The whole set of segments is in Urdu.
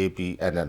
APNN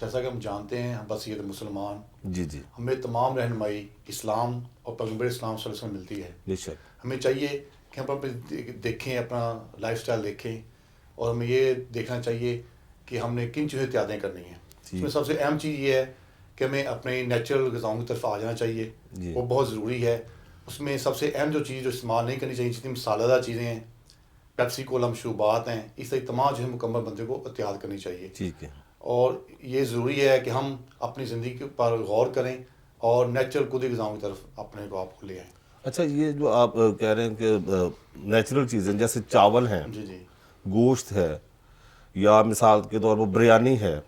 جیسا کہ ہم جانتے ہیں ہم بصیرت مسلمان، جی جی ہمیں تمام رہنمائی اسلام اور پیغمبر اسلام صلی اللہ علیہ وسلم ملتی ہے. بے شک. ہمیں چاہیے کہ ہم اپنے دیکھیں، اپنا لائف سٹائل دیکھیں، اور ہمیں یہ دیکھنا چاہیے کہ ہم نے کن چیزیں احتیاطیں کرنی ہیں. اس میں سب سے اہم چیز یہ ہے کہ ہمیں اپنے نیچرل غذاؤں کی طرف آ جانا چاہیے. وہ بہت ضروری ہے. اس میں سب سے اہم جو چیز جو استعمال نہیں کرنی چاہیے، جتنی مسالہ دار چیزیں ہیں، پیپسی کولا مشروبات ہیں، اس طرح تمام چیزیں مکمل بندے کو احتیاط کرنی چاہیے. ٹھیک ہے. اور یہ ضروری ہے کہ ہم اپنی زندگی پر غور کریں اور نیچرل قدرتی غذاؤں کی طرف اپنے کو آپ کو لے آئیں. اچھا، یہ جو آپ کہہ رہے ہیں کہ نیچرل چیزیں جیسے چاول ہیں، جی جی گوشت ہے، یا مثال کے طور پر بریانی ہے،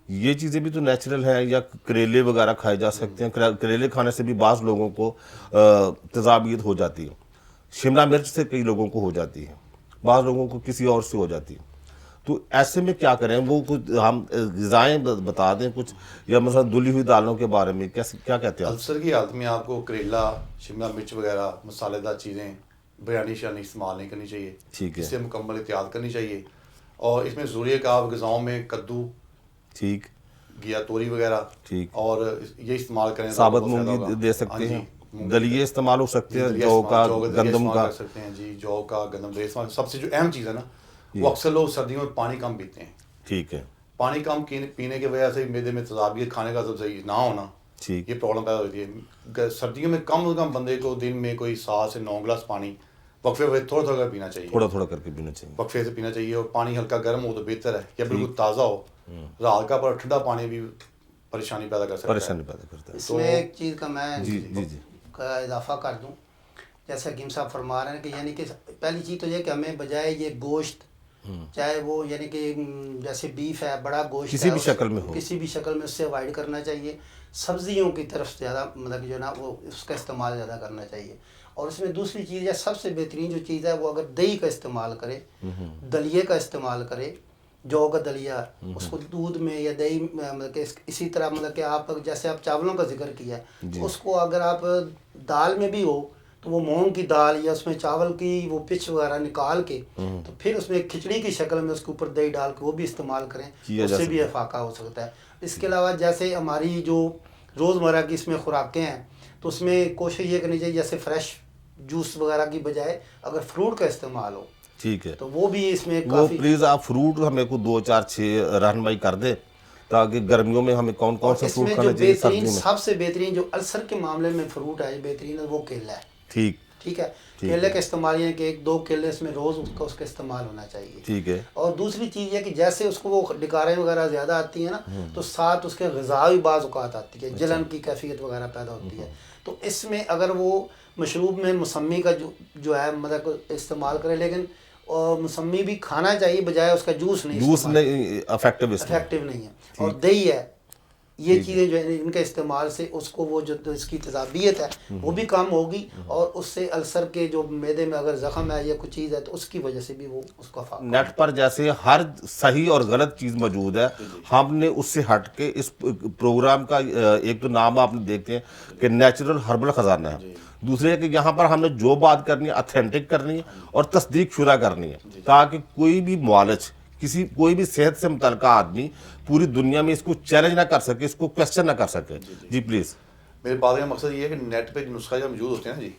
یہ چیزیں بھی تو نیچرل ہیں. یا کریلے وغیرہ کھائے جا سکتے ہیں. کریلے کھانے سے بھی بعض لوگوں کو تذابیت ہو جاتی ہے. شملہ مرچ سے کئی لوگوں کو ہو جاتی ہے، بعض لوگوں کو کسی اور سے ہو جاتی ہے. تو ایسے میں کیا کریں؟ وہ کچھ ہم غذائیں بتا دیں کچھ، یا مثلا دھلی ہوئی دالوں کے بارے میں کیا کہتے ہیں آپ؟ السر کی حالت میں آپ کو کریلا، شملہ مرچ وغیرہ مسالے دار چیزیں، بریانی شانی استعمال نہیں کرنی چاہیے. ٹھیک ہے. اس سے مکمل احتیاط کرنی چاہیے. اور اس میں ضروری ہے کہ آپ غذاؤں میں کدو، ٹھیک، گیا توری وغیرہ، ٹھیک، اور یہ استعمال کریں. ثابت مونگی دے سکتے ہیں، دلیے استعمال ہو سکتے ہیں، جو کا، گندم کا. کر سکتے ہیں جی، جو کا، گندم دلیہ استعمال. سب سے جو اہم چیز ہے نا، وہ اکثر لوگ سردیوں میں پانی کم پیتے ہیں. ٹھیک ہے. پانی کم پینے کی وجہ سے معدے میں تذابیت، کھانے کا سب صحیح نہ ہونا، ٹھیک، یہ پرابلم پیدا ہوتی ہے. سردیوں میں کم از کم بندے کو دن میں کوئی 7 سے 9 گلاس پانی وقفے ہوئے تھوڑا تھوڑا کر پینا چاہیے. تھوڑا کر کے پینا چاہیے. وقفے سے پینا چاہیے. اور پانی ہلکا گرم ہو تو بہتر ہے، یا بالکل تازہ ہو. رات کا پر ٹھنڈا پانی بھی پریشانی پیدا کر سکتا ہے. پریشانی پیدا کرتا ہے. اس میں ایک چیز کا میں جی کا اضافہ کر دوں. جیسا حکیم صاحب فرما رہے ہیں کہ یعنی کہ پہلی چیز تو یہ کہ ہمیں بجائے یہ گوشت، چاہے وہ یعنی کہ جیسے بیف ہے، بڑا گوشت کسی بھی شکل میں ہو، کسی بھی شکل میں، اس سے اوائڈ کرنا چاہیے. سبزیوں کی طرف زیادہ مطلب جو ہے نا وہ اس کا استعمال زیادہ کرنا چاہیے. اور اس میں دوسری چیز ہے، سب سے بہترین جو چیز ہے وہ اگر دہی کا استعمال کرے، دلیے کا استعمال کرے، جو کا دلیا، اس کو دودھ میں یا دہی مطلب کہ اسی طرح مطلب کہ آپ جیسے آپ چاولوں کا ذکر کیا ہے، اس کو اگر آپ دال میں بھی ہو تو وہ مونگ کی دال یا اس میں چاول کی وہ پچ وغیرہ نکال کے تو پھر اس میں کھچڑی کی شکل میں اس کے اوپر دہی ڈال کے وہ بھی استعمال کریں، اس سے بھی افاقہ ہو سکتا ہے. اس کے علاوہ جیسے ہماری جو روزمرہ کی اس میں خوراکیں ہیں تو اس میں کوشش یہ کرنی چاہیے جیسے فریش جوس وغیرہ کی بجائے اگر فروٹ کا استعمال ہو. ٹھیک ہے. تو وہ بھی اس میں وہ پلیز آپ فروٹ ہمیں کو 2 4 6 رہنمائی کر دیں تاکہ گرمیوں میں ہمیں کون کون سے فروٹ کھانے چاہیے. سردیوں میں سب سے بہترین جو السر کے معاملے میں فروٹ ہے بہترین ہے وہ کیلا ہے. ٹھیک ہے. کیلے کا استعمال یہ کہ 1-2 کیلے اس میں روز اس کا استعمال ہونا چاہیے. ٹھیک ہے. اور دوسری چیز یہ کہ جیسے اس کو وہ ڈکاریں وغیرہ زیادہ آتی ہیں نا تو ساتھ اس کے غذائی بعض اوقات آتی ہے، جلن کی کیفیت وغیرہ پیدا ہوتی ہے. تو اس میں اگر وہ مشروب میں موسمی کا جو ہے مطلب استعمال کرے، لیکن موسمی بھی کھانا چاہیے بجائے اس کا جوس نہیں افیکٹو نہیں ہے. اور دہی ہے، یہ چیزیں جو ہیں ان کے استعمال سے اس کو وہ جو اس کی تذابیت ہے وہ بھی کم ہوگی، اور اس سے السر کے جو معدے میں اگر زخم ہے یا کچھ چیز ہے تو اس کی وجہ سے بھی وہ اس کا فائدہ. نیٹ پر جیسے ہر صحیح اور غلط چیز موجود ہے، ہم نے اس سے ہٹ کے اس پروگرام کا ایک تو نام آپ نے دیکھتے ہیں کہ نیچرل ہربل خزانہ ہے، دوسرے کہ یہاں پر ہم نے جو بات کرنی ہے اتھینٹک کرنی ہے اور تصدیق شدہ کرنی ہے تاکہ کوئی بھی معالج، کوئی بھی صحت سے متعلقہ آدمی پوری دنیا میں اس کو چیلنج نہ کر سکے، اس کو کوشچن نہ کر سکے. جی پلیز. میرے بات کا مقصد یہ ہے کہ نیٹ پہ نسخہ جب موجود ہوتے ہیں نا جی،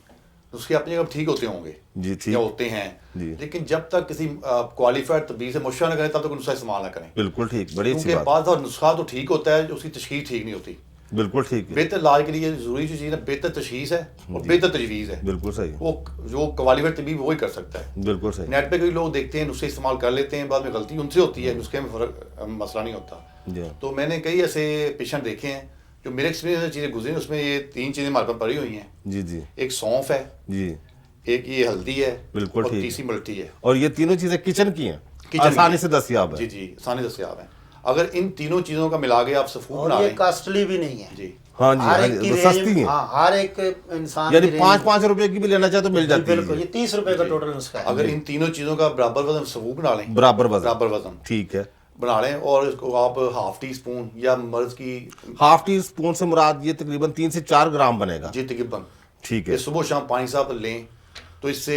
نسخے اپنی جگہ ٹھیک ہوتے ہوں گے جی، ٹھیک یا ہوتے ہیں، لیکن جب تک کسی کوالیفائڈ طبیب سے مشورہ نہ کریں تب تک نسخہ استعمال نہ کریں. بالکل ٹھیک، بڑی اچھی کیونکہ بات. بعض نسخہ تو ٹھیک ہوتا ہے، اس کی تشخیص ٹھیک نہیں ہوتی. بالکل ٹھیک ہے. بہتر علاج کے لیے ضروری چیز ہے بہتر تشخیص ہے اور بہتر تجویز ہے. بالکل صحیح. وہ جو کوالیفائڈ طبیب وہی کر سکتا ہے. بالکل صحیح. نیٹ پہ کئی لوگ دیکھتے ہیں نسخے استعمال کر لیتے ہیں، بعد میں غلطی ان سے ہوتی ہے، نسخے میں فرق مسئلہ نہیں ہوتا. تو میں نے کئی ایسے پیشنٹ دیکھے ہیں جو میرے ایکسپیرینس سے چیزیں گزری، اس میں یہ 3 چیزیں ہمارے پاس پڑی ہوئی ہیں. جی. ایک سونف ہے، جی، ایک یہ ہلدی ہے، بالکل اور ٹھیک، تیسری ملٹی ہے. اور یہ تینوں چیزیں کچن کی ہیں، آسانی سے دستیاب ہیں. جی آسانی دستیاب ہیں. اگر ان تینوں چیزوں کا ملا کے آپ سفود بنا لیں، لیں، یہ کاسٹلی بھی نہیں ہے. جی ہاں جی، سستی ہیں. ہر ایک انسان یعنی 5 روپے کی بھی لینا چاہے تو مل جاتی ہے. بالکل، یہ 30 روپے کا ٹوٹل نسخہ ہے. اگر ان تینوں چیزوں کا برابر وزن سفود بنا لیں، برابر وزن ٹھیک ہے بنا لیں، اور اس کو آپ ½ ٹی اسپون یا مرض کی ½ ٹی اسپون سے مراد یہ تقریباً 3 سے 4 گرام بنے گا. جی تقریباً. ٹھیک ہے. صبح شام پانی صاحب لیں تو اس سے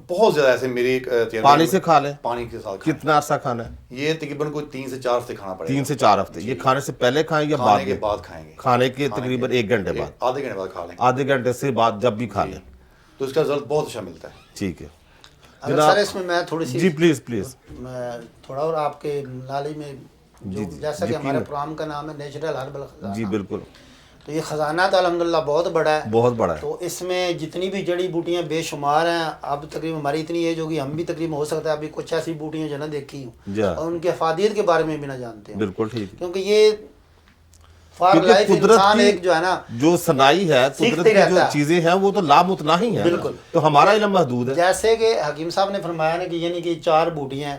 بہت زیادہ ایسے میری پانی سے کھا لیں؟ پانی کے ساتھ کھائیں۔ کتنا عرصہ کھانا ہے؟ یہ تقریباً کوئی 3 سے 4 ہفتے کھانا پڑے گا۔ 3 سے 4 ہفتے۔ یہ کھانے سے پہلے کھائیں یا بعد کھانے کے میں؟ بعد کھائیں گے۔ کھانے کے تقریباً 1 گھنٹے بعد، آدھے گھنٹے بعد کھا لیں، آدھے گھنٹے سے بعد جب بھی کھا لیں، تو اس کا رزلٹ بہت اچھا ملتا ہے۔ ٹھیک ہے اگر سر اس میں تھوڑی سی جی پلیز پلیز میں تھوڑا اور آپ کے نالج میں جو جیسا کہ ہمارے پروگرام کا نام ہے نیچرل ہربل خزانہ، جی بالکل، تو یہ خزانہ تو الحمدللہ بہت بڑا ہے، بہت بڑا ہے۔ تو اس میں جتنی بھی جڑی بوٹیاں بے شمار ہیں، اب تقریباً ہماری اتنی ایج ہوگی، ہم بھی تقریباً ہو سکتا ہے ابھی کچھ ایسی بوٹیاں جو نہ دیکھی ہوں جی اور ان کی افادیت کے بارے میں بھی نہ جانتے ہیں، بالکل ٹھیک ہے، کیونکہ یہ فار کیونکہ لائف قدرت انسان کی ایک جو ہے نا جو صنائی ہے، قدرت سیکھتے کی جو رہتا ہے۔ چیزیں ہیں وہ تو لامتناہی ہیں، بالکل۔ تو ہمارا علم محدود ہے۔ جیسے کہ حکیم صاحب نے فرمایا نا کہ یعنی کہ 4 بوٹیاں ہیں،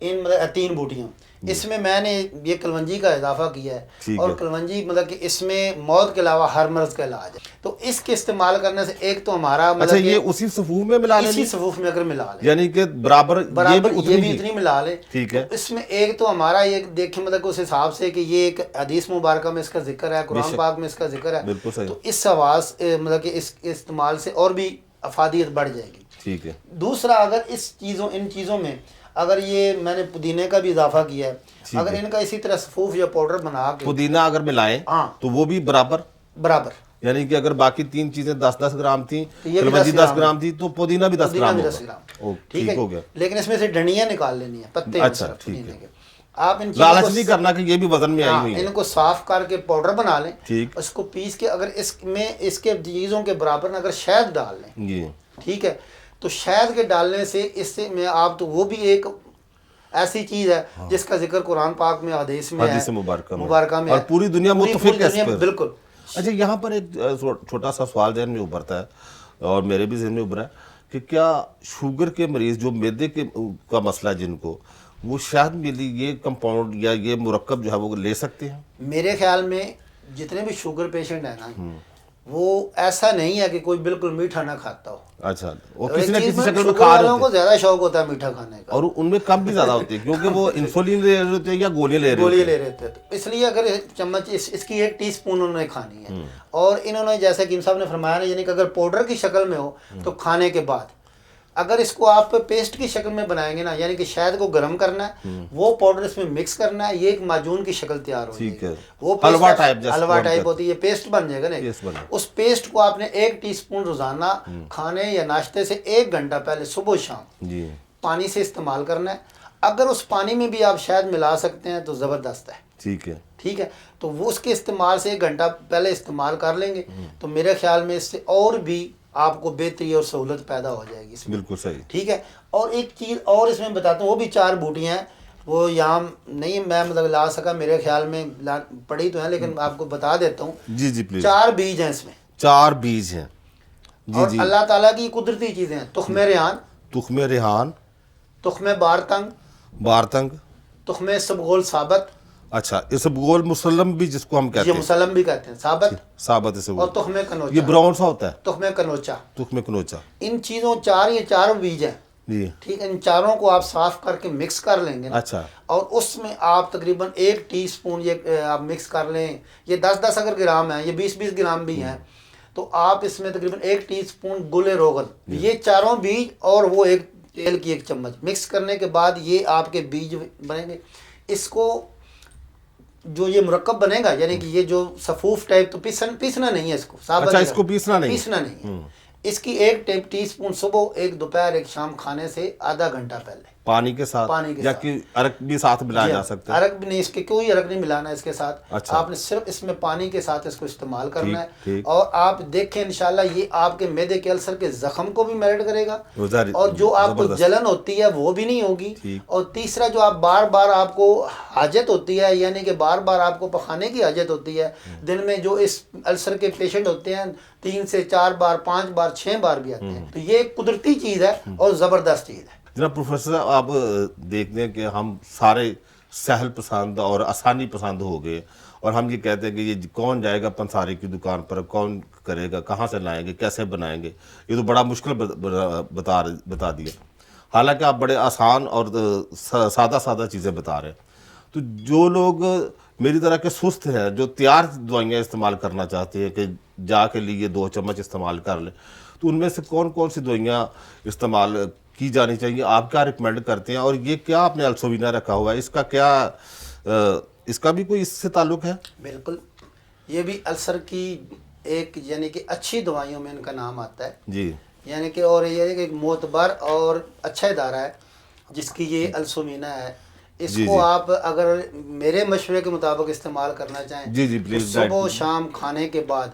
ان مطلب 3 بوٹیاں، اس میں نے یہ کلونجی کا اضافہ کیا ہے، ٹھیک اور ہے۔ کلونجی مطلب کہ اس میں موت کے علاوہ ہر مرض کا علاج ہے، تو اس کے استعمال کرنے سے ایک تو ہمارا اچھا مطلب یہ اسی صفوف میں ملا اسی لیں، صفوف میں اگر ملا لیں، یعنی کہ برابر برابر یہ یہ بھی بھی اتنی ملا لیں، ٹھیک ہے، تو اس میں ایک تو ہمارا یہ دیکھیں مطلب کہ اس حساب سے کہ یہ ایک حدیث مبارکہ میں اس کا ذکر ہے، قرآن شک۔ پاک میں اس کا ذکر ہے، بالکل صحیح، تو اس آواز مطلب کہ اس کے استعمال سے اور بھی افادیت بڑھ جائے گی۔ ٹھیک ہے، دوسرا اگر ان چیزوں میں اگر یہ میں نے پودینے کا بھی اضافہ کیا ہے، اگر ان کا اسی طرح صفوف یا پاؤڈر بنا کے پودینہ اگر ملائیں ہاں تو وہ بھی برابر، برابر، یعنی کہ اگر باقی 3 چیزیں 10 گرام تھیں، تو یہ بھی کلونجی 10 10 گرام تھی، تو پودینہ بھی 10 پودینہ گرام بھی ہوگا۔ 10 گرام، او، ٹھیک ٹھیک ہو ہے، گیا۔ لیکن اس میں سے ڈنڈیاں نکال لینی ہیں، پتے اچھا، صرف ٹھیک پودینے ہے۔ کے۔ آپ ان چیزوں لالچ کو نہیں کرنا کہ یہ بھی وزن میں آئی ہاں، ہوئی ہیں۔ ان کو صاف کر کے پاؤڈر بنا لیں، ٹھیک، اس کو پیس کے اگر اس میں اس کے چیزوں کے برابر اگر شہد ڈال لیں، جی ٹھیک ہے، تو شہد کے ڈالنے سے اس سے میں آپ تو وہ بھی ایک ایسی چیز ہے جس کا ذکر قرآن پاک میں حدیث میں ہے، حدیث مبارکہ میں، ہے، اور پوری دنیا متفق ہے اس پر۔ بالکل۔ اچھا یہاں پر ایک چھوٹا سا سوال ذہن میں ابھرتا ہے، اور میرے بھی ذہن میں ابھرا ہے کہ کیا شوگر کے مریض جو معدے کا مسئلہ ہے جن کو، وہ شہد ملی یہ کمپاؤنڈ یا یہ مرکب جو ہے وہ لے سکتے ہیں؟ میرے خیال میں جتنے بھی شوگر پیشنٹ ہیں نا، وہ ایسا نہیں ہے کہ کوئی بالکل میٹھا نہ کھاتا ہو، اچھا، وہ کسی نہ کسی شکل میں شوگر کھا رہے والوں ہوتے کو ہیں، زیادہ شوق ہوتا ہے میٹھا کھانے کا، اور ان میں کم بھی زیادہ ہوتے ہیں کیونکہ وہ انسولین لے رہے ہوتے ہیں یا گولیاں لے رہے ہوتے گولیاں ہیں۔ لے رہے تھے، تو اس لیے اگر چمچ اس کی 1 ٹی اسپون انہوں نے کھانی ہے، اور انہوں نے جیسا کہ صاحب نے فرمایا نا، یعنی کہ اگر پاؤڈر کی شکل میں ہو تو کھانے کے بعد، اگر اس کو آپ پیسٹ کی شکل میں بنائیں گے نا، یعنی کہ شہد کو گرم کرنا ہے، وہ پاؤڈر اس میں مکس کرنا ہے، یہ ایک معجون کی شکل تیار ہو جائے ٹھیک گی، ہے، وہ حلوہ ٹائپ جیسے حلوہ ہم ٹائپ کہتے ہوتی ہے، یہ پیسٹ بن جائے گا نا، پیسٹ بنا۔ اس پیسٹ کو آپ نے 1 ٹی اسپون روزانہ کھانے یا ناشتے سے 1 گھنٹہ پہلے صبح و شام جی پانی سے استعمال کرنا ہے۔ اگر اس پانی میں بھی آپ شہد ملا سکتے ہیں تو زبردست ہے، ٹھیک ہے، ٹھیک ہے، تو وہ اس کے استعمال سے 1 گھنٹہ پہلے استعمال کر لیں گے تو میرے خیال میں اس سے اور بھی آپ کو بہتری اور سہولت پیدا ہو جائے گی اس میں، بالکل صحیح۔ ٹھیک ہے۔ اور ایک چیز اور اس میں بتاتا ہوں، وہ بھی 4 بوٹیاں ہیں، وہ یہاں نہیں میں مطلب لا سکا، میرے خیال میں پڑھی تو ہیں لیکن آپ کو بتا دیتا ہوں، جی جی پلیز۔ 4 بیج ہیں اس میں، 4 بیج ہیں، جی اور جی۔ اللہ تعالیٰ کی قدرتی چیزیں ہیں، تخم ریحان، تخم ریحان، تخم بارتنگ، بارتنگ، تخم سبغول ثابت، اچھا اسبغول مسلم بھی جس کو ہم کہتے یہ ہیں، مسلم بھی کہتے ہیں، ثابت، ثابت اور اسبغول، تخم یہ کنوچا، براؤن سا ہوتا ہے، تخم کنوچا، تخم کنوچا، ان چیزوں 4 یہ 4 بیج ہیں، جی ٹھیک ہے، ان چاروں کو آپ صاف کر کے مکس کر لیں گے نا، اچھا، اور اس میں آپ تقریباً 1 ٹی اسپون یہ آپ مکس کر لیں، یہ 10 اگر گرام ہیں، یہ 20 گرام بھی ہیں، تو آپ اس میں تقریباً 1 ٹی اسپون گل روغن، یہ چاروں بیج اور وہ ایک تیل کی 1 چمچ مکس کرنے کے بعد یہ آپ کے بیج بنیں گے۔ اس کو جو یہ مرکب بنے گا، یعنی کہ یہ جو صفوف ٹائپ، تو پیسنا نہیں ہے اس کو، ثابت اچھا ہے، اس کو پیسنا نہیں، پیسنا نہیں ہے، اس کی 1 ٹی اسپون صبح، 1 دوپہر، 1 شام کھانے سے آدھا گھنٹہ پہلے پانی کے ساتھ، پانی کے یا ساتھ، کہ عرق بھی ساتھ ملایا جا سکتا ہے؟ عرق بھی نہیں، اس کے کوئی عرق نہیں ملانا اس کے ساتھ، اچھا، آپ نے صرف اس میں پانی کے ساتھ اس کو استعمال کرنا ہے، ٹھیک، اور آپ دیکھیں انشاءاللہ یہ آپ کے معدے کے السر کے زخم کو بھی میلٹ کرے گا، وزاری- اور جو آپ کو زبردست، جلن ہوتی ہے وہ بھی نہیں ہوگی، ٹھیک، اور تیسرا جو آپ بار بار آپ کو حاجت ہوتی ہے، یعنی کہ بار بار آپ کو پخانے کی حاجت ہوتی ہے، دن میں جو اس السر کے پیشنٹ ہوتے ہیں 3 سے 4 بار، 5 بار، 6 بار بھی آتے ہیں، تو یہ ایک قدرتی چیز ہے اور زبردست چیز ہے۔ جناب پروفیسر صاحب، آپ دیکھتے ہیں کہ ہم سارے سہل پسند اور آسانی پسند ہو گئے، اور ہم یہ کہتے ہیں کہ یہ کون جائے گا پنساری کی دکان پر، کون کرے گا، کہاں سے لائیں گے، کیسے بنائیں گے، یہ تو بڑا مشکل بتا دیا، حالانکہ آپ بڑے آسان اور سادہ چیزیں بتا رہے ہیں۔ تو جو لوگ میری طرح کے سست ہیں، جو تیار دوائیاں استعمال کرنا چاہتے ہیں کہ جا کے لیے 2 چمچ استعمال کر لیں، تو ان میں سے کون کون سی دوائیاں استعمال کی جانی چاہیے, آپ کیا ریکمینڈ کرتے ہیں؟ اور یہ کیا آپ نے السووینا رکھا ہوا ہے, اس کا کیا اس کا بھی کوئی اس سے تعلق ہے؟ بالکل, یہ بھی السر کی ایک یعنی کہ اچھی دوائیوں میں ان کا نام آتا ہے جی, یعنی کہ, اور یہ ایک معتبر اور اچھا ادارہ ہے جس کی یہ السووینا ہے. اس جی, کو جی. آپ اگر میرے مشورے کے مطابق استعمال کرنا چاہیں جی, جی, تو پلیز صبح و شام کھانے کے بعد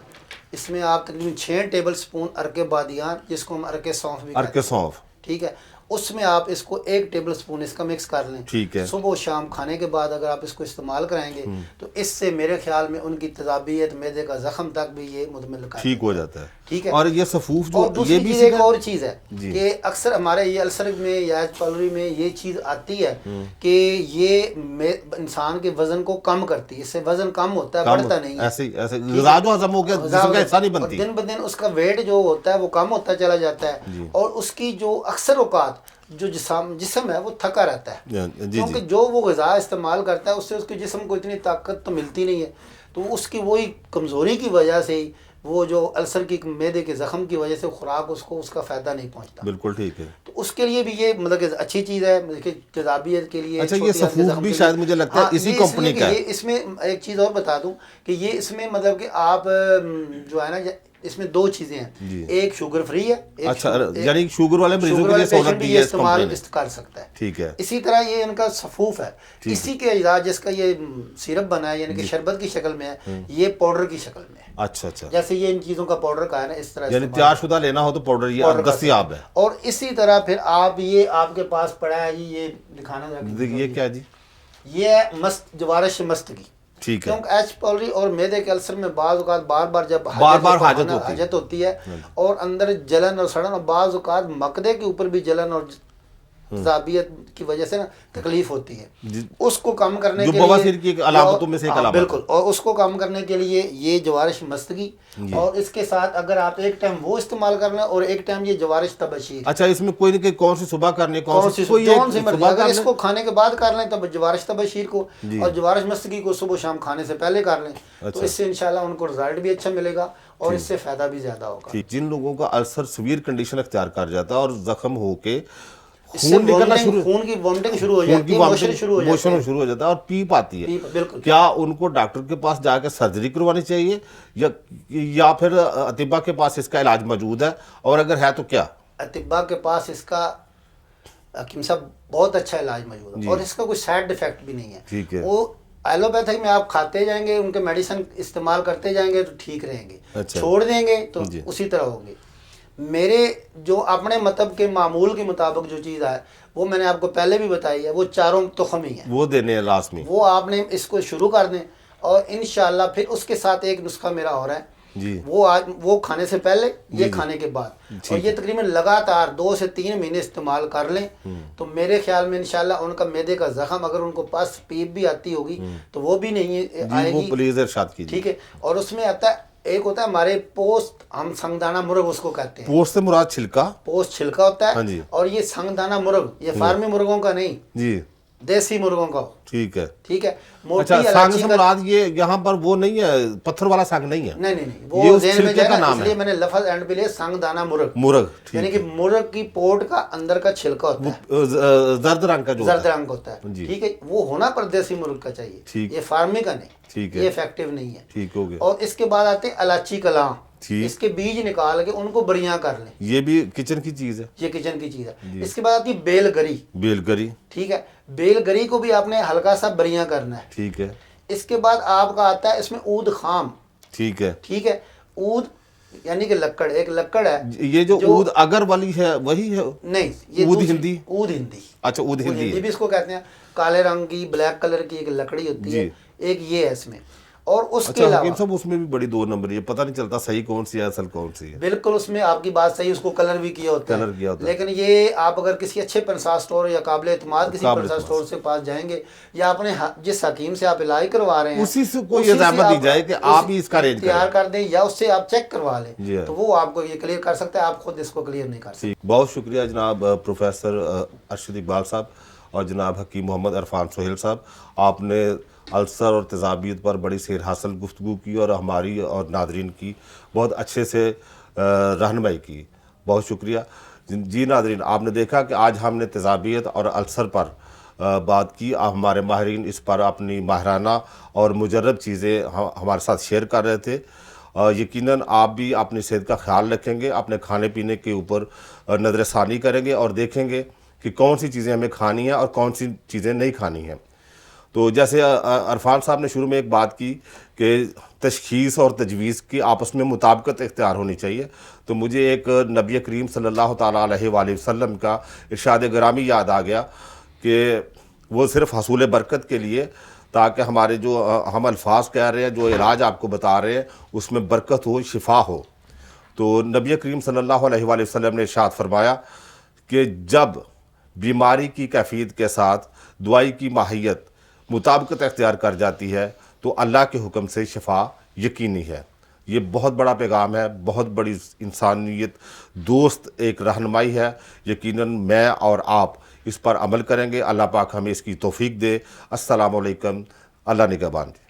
اس میں آپ تقریباً 6 ٹیبل سپون ارک بادیان, جس کو ہم ارک سونف بھی کہتے ارک ہیں, سونف, ٹھیک ہے, اس میں آپ اس کو 1 ٹیبل سپون اس کا مکس کر لیں. ٹھیک ہے. صبح و شام کھانے کے بعد اگر آپ اس کو استعمال کرائیں گے تو اس سے میرے خیال میں ان کی تذابیت, معدے کا زخم تک بھی یہ مدمل کر ٹھیک ہو جاتا ہے. ٹھیک ہے. اور یہ سفوف جو اور دوسری یہ بھی چیز اسی ایک کا- اور چیز ہے جی. کہ اکثر ہمارے یہ السر میں یا ایج پالری میں یہ چیز آتی ہے کہ یہ انسان کے وزن کو کم کرتی ہے, اس سے وزن کم ہوتا ہے, بڑھتا نہیں ہے. ایسے ایسے غذا جو ہضم ہو گیا جسم کا حصہ نہیں بنتی. اور دن بدن اس کا ویٹ جو ہوتا ہے وہ کم ہوتا چلا جاتا ہے, اور اس کی جو اکثر اوقات جو جسم ہے وہ تھکا رہتا ہے, جی, جی. کیونکہ جو وہ غذا استعمال کرتا ہے اس سے اس کے جسم کو اتنی طاقت تو ملتی نہیں ہے, تو اس کی وہی کمزوری کی وجہ سے ہی وہ جو السر کی معدے کے زخم کی وجہ سے خوراک اس کو اس کا فائدہ نہیں پہنچتا. بالکل ٹھیک ہے. تو اس کے لیے بھی یہ مطلب کہ اچھی چیز ہے, مطلب کہ تذابیت کے لیے. اچھا, یہ سفوف بھی شاید مجھے لگتا ہے اسی کمپنی کا ہے. اس میں ایک چیز اور بتا دوں کہ یہ اس میں مطلب کہ آپ جو ہے نا اس میں 2 چیزیں ہیں, ایک شوگر فری ہے. اچھا, یعنی شوگر والے مریضوں کے لیے سہولت دی ہے اس استعمال کمپنی نے. کر سکتا ہے. ٹھیک ہے. اسی طرح یہ ان کا سفوف ہے, اسی کے اجزاء جس کا یہ سیرپ بنا ہے یعنی کہ شربت کی شکل میں ہے, یہ پاؤڈر کی شکل میں ہے. اچھا اچھا, جیسے یہ ان چیزوں کا پاؤڈر کا ہے نا, اس طرح یعنی تیار شدہ لینا ہو تو پاؤڈر یہ دستیاب ہے. اور اسی طرح پھر آپ یہ آپ کے پاس پڑا ہے جی, یہ دکھانا یہ کیا جی؟ یہ ہے جوارش مستگی. ٹھیک ہے. کیونکہ ایچ پالری اور معدے کے السر میں بعض اوقات بار بار جب حاجت ہوتی ہے اور اندر جلن اور سڑن, اور بعض اوقات مقدے کے اوپر بھی جلن اور تذابیت کی وجہ سے نا تکلیف ہوتی ہے, اس کو کم کرنے کے لیے, بواسیر کی علامتوں میں سے ایک علامت, بالکل, اور اس کو کم کرنے کے لیے یہ جوارش مستگی, اور اس کے ساتھ اگر آپ ایک ٹائم وہ استعمال کر لیں اور ایک ٹائم یہ جوارش تبشیر. اچھا, اس میں کوئی نہیں کہ کون سی صبح کرنی, کون سی اگر اس کو کھانے کے بعد کر لیں تو جوارش تبشیر کو, اور جوارش مستگی کو صبح شام کھانے سے پہلے کر لیں, تو اس سے انشاءاللہ ان کو رزلٹ بھی اچھا ملے گا اور اس سے فائدہ بھی زیادہ ہوگا. جن لوگوں کا السر سویر کنڈیشن اختیار کر جاتا ہے اور زخم ہو کے خون کی وامٹنگ شروع ہو جاتی ہے, موشن شروع ہو جاتا ہے اور پیپ آتی ہے, بالکل, کیا ان کو ڈاکٹر کے پاس جا کے سرجری کروانی چاہیے یا پھر اطباء کے پاس اس کا علاج موجود ہے, اور اگر ہے تو کیا؟ اطباء کے پاس اس کا حکیم صاحب بہت اچھا علاج موجود ہے, اور اس کا کوئی سائڈ ایفیکٹ بھی نہیں ہے. ٹھیک ہے. وہ ایلوپیتھک میں آپ کھاتے جائیں گے, ان کے میڈیسن استعمال کرتے جائیں گے تو ٹھیک رہیں گے, چھوڑ دیں گے تو اسی طرح ہوں گے. میرے جو اپنے مطلب کے معمول کے مطابق جو چیز ہے وہ میں نے آپ کو پہلے بھی بتائی ہے, وہ 4 تخم ہی ہیں, وہ دینے ہیں لاسٹ میں, وہ آپ نے اس کو شروع کر دیں, اور انشاءاللہ پھر اس کے ساتھ ایک نسخہ میرا ہو رہا ہے جی, وہ کھانے سے پہلے, یہ کھانے کے بعد, اور یہ تقریباً لگاتار 2 سے 3 مہینے استعمال کر لیں تو میرے خیال میں انشاءاللہ ان کا معدے کا زخم, اگر ان کو پاس پیپ بھی آتی ہوگی تو وہ بھی نہیں آئے گی. پلیز ارشاد کیجیے. ٹھیک ہے. اور اس میں آتا ہے, ایک ہوتا ہے ہمارے پوسٹ, ہم سنگ دانہ مرغ اس کو کہتے ہیں, پوسٹ سے مراد چھلکا, پوسٹ چھلکا ہوتا ہے, اور یہ سنگ دانہ مرغ, یہ فارمی مرغوں کا نہیں جی, دیسی مرغوں کا. ٹھیک ہے. ٹھیک ہے. اچھا, سانگ سے مراد یہ یہاں پر وہ نہیں ہے, پتھر والا سانگ نہیں ہے, نہیں, وہ ذہن میں جائے نا, اس لیے میں نے لفظ اینڈ پہ لیا سنگ دانہ مرغ, یعنی کہ مرغ کی پوٹ کا اندر کا چھلکا ہوتا ہے, زرد رنگ کا, جو زرد رنگ ہوتا ہے. ٹھیک ہے. وہ ہونا پر دیسی مرغ کا چاہیے, یہ فارمی کا نہیں, یہ افیکٹو نہیں ہے. ٹھیک ہو گیا. اور اس کے بعد آتے ہیں الائچی کلاں, اس کے بیج نکال کے ان کو بریاں کر لیں, یہ بھی کچن کی چیز ہے, یہ کچن کی چیز ہے. اس کے بعد آتی ہے بیل گری, ٹھیک ہے, بیل گری کو بھی آپ نے ہلکا سا بریاں کرنا ہے. ٹھیک ہے. اس کے بعد آپ کا آتا ہے اس میں عود خام, ٹھیک ہے. ٹھیک ہے. عود یعنی کہ لکڑ, ایک لکڑ ہے, یہ جو عود اگر والی ہے وہی ہے نہیں, یہ عود ہندی, اچھا عود ہندی بھی اس کو کہتے ہیں, کالے رنگ کی بلیک کلر کی ایک لکڑی ہوتی ہے, ایک یہ ہے اس میں. اور اس کے علاوہ حکیم صاحب اس میں بھی بڑی 2 نمبر ہے, پتہ نہیں چلتا صحیح کون سی ہے اصل کون سی ہے. بالکل, اس میں آپ کی بات صحیح, اس کو کلر بھی کیا ہوتا ہے, لیکن یہ آپ اگر کسی اچھے پنسا سٹور یا قابل اعتماد کسی پنسا سٹور سے پاس جائیں گے, یا اپنے جس حکیم سے آپ علاج کروا رہے ہیں اسی سے کوئی اجازت دی جائے کہ آپ ہی اس کا رینج تیار کر دیں, یا اس سے آپ چیک کروا لیں, تو وہ آپ کو یہ کلیئر کر سکتا ہے, آپ خود اس کو کلیئر نہیں کر سکتے. بہت شکریہ جناب پروفیسر ارشد اقبال صاحب اور جناب حکیم محمد عرفان سہیل صاحب, آپ نے السر اور تذابیت پر بڑی سیر حاصل گفتگو کی اور ہماری اور ناظرین کی بہت اچھے سے رہنمائی کی. بہت شکریہ جی ناظرین، آپ نے دیکھا کہ آج ہم نے تیزابیت اور السر پر بات کی. ہمارے ماہرین اس پر اپنی ماہرانہ اور مجرب چیزیں ہمارے ساتھ شیئر کر رہے تھے. یقیناً آپ بھی اپنی صحت کا خیال رکھیں گے، اپنے کھانے پینے کے اوپر نظر ثانی کریں گے اور دیکھیں گے کہ کون سی چیزیں ہمیں کھانی ہیں اور کون سی چیزیں نہیں کھانی ہیں. تو جیسے عرفان صاحب نے شروع میں ایک بات کی کہ تشخیص اور تجویز کی آپس میں مطابقت اختیار ہونی چاہیے، تو مجھے ایک نبی کریم صلی اللہ تعالیٰ علیہ وآلہ وسلم کا ارشاد گرامی یاد آ گیا کہ وہ صرف حصول برکت کے لیے، تاکہ ہمارے جو ہم الفاظ کہہ رہے ہیں، جو علاج آپ کو بتا رہے ہیں، اس میں برکت ہو، شفا ہو. تو نبی کریم صلی اللہ علیہ وآلہ وسلم نے ارشاد فرمایا کہ جب بیماری کی کیفیت کے ساتھ دوائی کی ماہیت مطابقت اختیار کر جاتی ہے تو اللہ کے حکم سے شفا یقینی ہے. یہ بہت بڑا پیغام ہے، بہت بڑی انسانیت دوست ایک رہنمائی ہے. یقیناً میں اور آپ اس پر عمل کریں گے. اللہ پاک ہمیں اس کی توفیق دے. السلام علیکم. اللہ نگہبان.